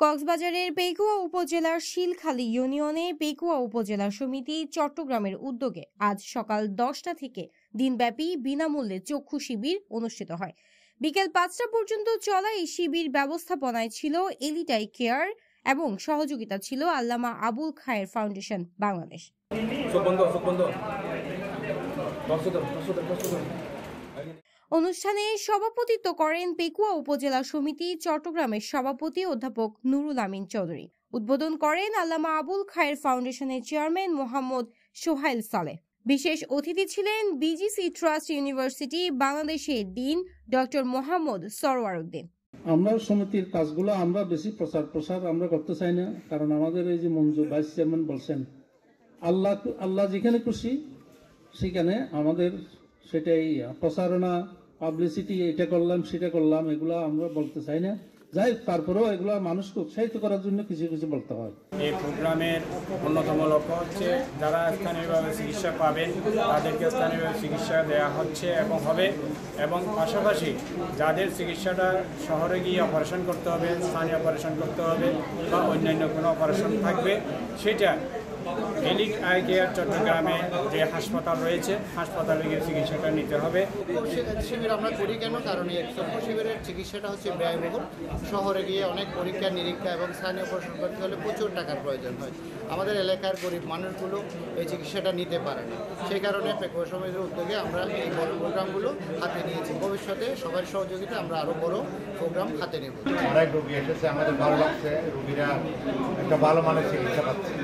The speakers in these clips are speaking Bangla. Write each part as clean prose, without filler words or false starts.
কক্সবাজারের পেকুয়া উপজেলার শিলখালী ইউনিয়নে পেকুয়া উপজেলা সমিতি চট্টগ্রামের উদ্যোগে আজ সকাল 10টা থেকে দিনব্যাপী বিনামূল্যে চক্ষু শিবির অনুষ্ঠিত হয়। বিকেল 5টা পর্যন্ত চলা এই শিবির ব্যবস্থাপনায় ছিল এলিটাই কেয়ার এবং সহযোগিতা ছিল আল্লামা আবুল খায়ের ফাউন্ডেশন বাংলাদেশ। অনুষ্ঠানে সভাপতিত্ব করেন পেকুয়া উপজেলা সমিতি চট্টগ্রামের সভাপতি অধ্যাপক নুরুল আমিন চৌধুরী। উদ্বোধন করেন আল্লামা আবুল খায়ের ফাউন্ডেশনের চেয়ারম্যান মোহাম্মদ সোহাইল সালেহ। বিশেষ অতিথি ছিলেন বিজিসি ট্রাস্ট ইউনিভার্সিটি বাংলাদেশের ডিন ডক্টর মোহাম্মদ সরওয়ার উদ্দিন। আমরা সমিতির কাজগুলো আমরা বেশি প্রচার আমরা করতে চাই না, কারণ আমাদের এই যে মঞ্জু ভাইস চেয়ারম্যান বলছেন আল্লাহ যেখানে খুশি সেখানে আমাদের সেটাই প্রচারণা পাবলিসিটি, এটা করলাম সেটা করলাম এগুলো আমরা বলতে চাই না। যাই তারপরেও এগুলো মানুষকে উৎসাহিত করার জন্য কিছু কিছু বলতে হয়। এই প্রোগ্রামের অন্যতম লক্ষ্য হচ্ছে যারা স্থানীয়ভাবে চিকিৎসা পাবেন তাদেরকে স্থানীয়ভাবে চিকিৎসা দেওয়া হচ্ছে এবং হবে, এবং পাশাপাশি যাদের চিকিৎসাটা শহরে গিয়ে অপারেশন করতে হবে, স্থানীয় অপারেশন করতে হবে বা অন্যান্য কোনো অপারেশন থাকবে, সেটা এলিট আই কেয়ার চট্টগ্রামে যে হাসপাতাল রয়েছে হাসপাতালে গিয়ে চিকিৎসাটা নিতে হবে। শিবির আমরা করি কেন? কারণ এই চক্ষু শিবিরের চিকিৎসাটা হচ্ছে ব্যয়বহুল। শহরে গিয়ে অনেক পরীক্ষা নিরীক্ষা এবং স্থানীয় অপারেশন করতে হলে প্রচুর টাকার প্রয়োজন হয়। আমাদের এলাকার গরিব মানুষগুলো এই চিকিৎসাটা নিতে পারে না। সেই কারণে পেকুয়া সমিতির উদ্যোগে আমরা এই বড় প্রোগ্রামগুলো হাতে নিয়েছি। ভবিষ্যতে সবার সহযোগিতা আমরা আরও বড় প্রোগ্রাম হাতে নেব। অনেক রোগী এসেছে, আমাদের ভালো লাগছে, রোগীরা একটা ভালো মানের চিকিৎসা পাচ্ছে।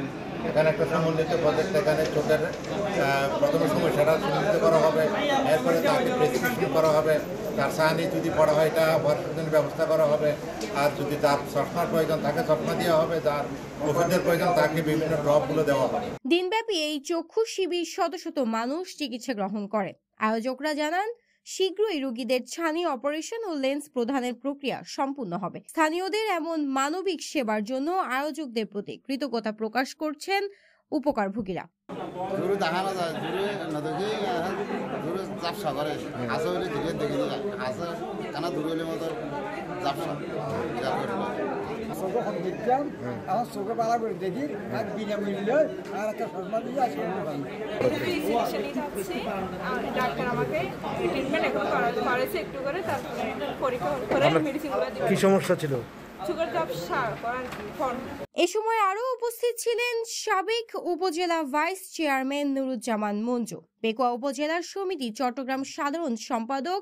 এখানে একটা সমন্বিত প্রজেক্ট, এখানে চোখের প্রথম সমস্যাটা চিহ্নিত করা হবে, এরপরে তাকে প্রেসক্রিপশন করা হবে, তার সাহানি যদি পড়া হয় এটা অপারেশনের ব্যবস্থা করা হবে, আর যদি তার চশমার প্রয়োজন থাকে চশমা দেওয়া হবে, যার ওষুধের প্রয়োজন তাকে বিভিন্ন ড্রপগুলো দেওয়া হবে। দিনব্যাপী এই চক্ষু শিবির শত শত মানুষ চিকিৎসা গ্রহণ করে। আয়োজকরা জানান শীঘ্রই রোগীদের ছানি অপারেশন ও লেন্স প্রদানের প্রক্রিয়া সম্পূর্ণ হবে। স্থানীয়দের এমন মানবিক সেবার জন্য আয়োজকদের প্রতি কৃতজ্ঞতা প্রকাশ করছেন উপকারভোগীরা। কি সমস্যা ছিল? এ সময় আরো উপস্থিত ছিলেন সাবেক উপজেলা ভাইস চেয়ারম্যান নুরুজ্জামান মঞ্জু, পেকুয়া উপজেলা সমিতি চট্টগ্রাম সাধারণ সম্পাদক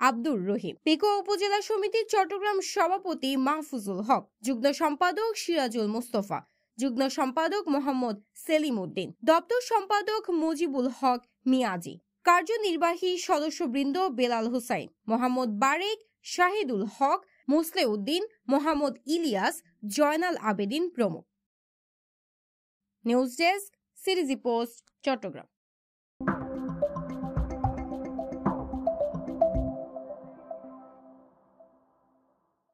আব্দুর রহিম, পেকুয়া উপজেলা সমিতির চট্টগ্রাম সভাপতি মাহফুজুল হক, যুগ্ম সম্পাদক সিরাজুল মুস্তফা, যুগ্ম সম্পাদক মোহাম্মদ সেলিম উদ্দিন, দপ্তর সম্পাদক মুজিবুল হক মিয়াজি, কার্যনির্বাহী সদস্যবৃন্দ বেলাল হুসাইন, মোহাম্মদ বারেক, শাহিদুল হক, মুসলে উদ্দিন, মোহাম্মদ ইলিয়াস, জয়নাল আবেদিন প্রমুখ। নিউজ ডেস্ক, সিরিজি পোস্ট, চট্টগ্রাম।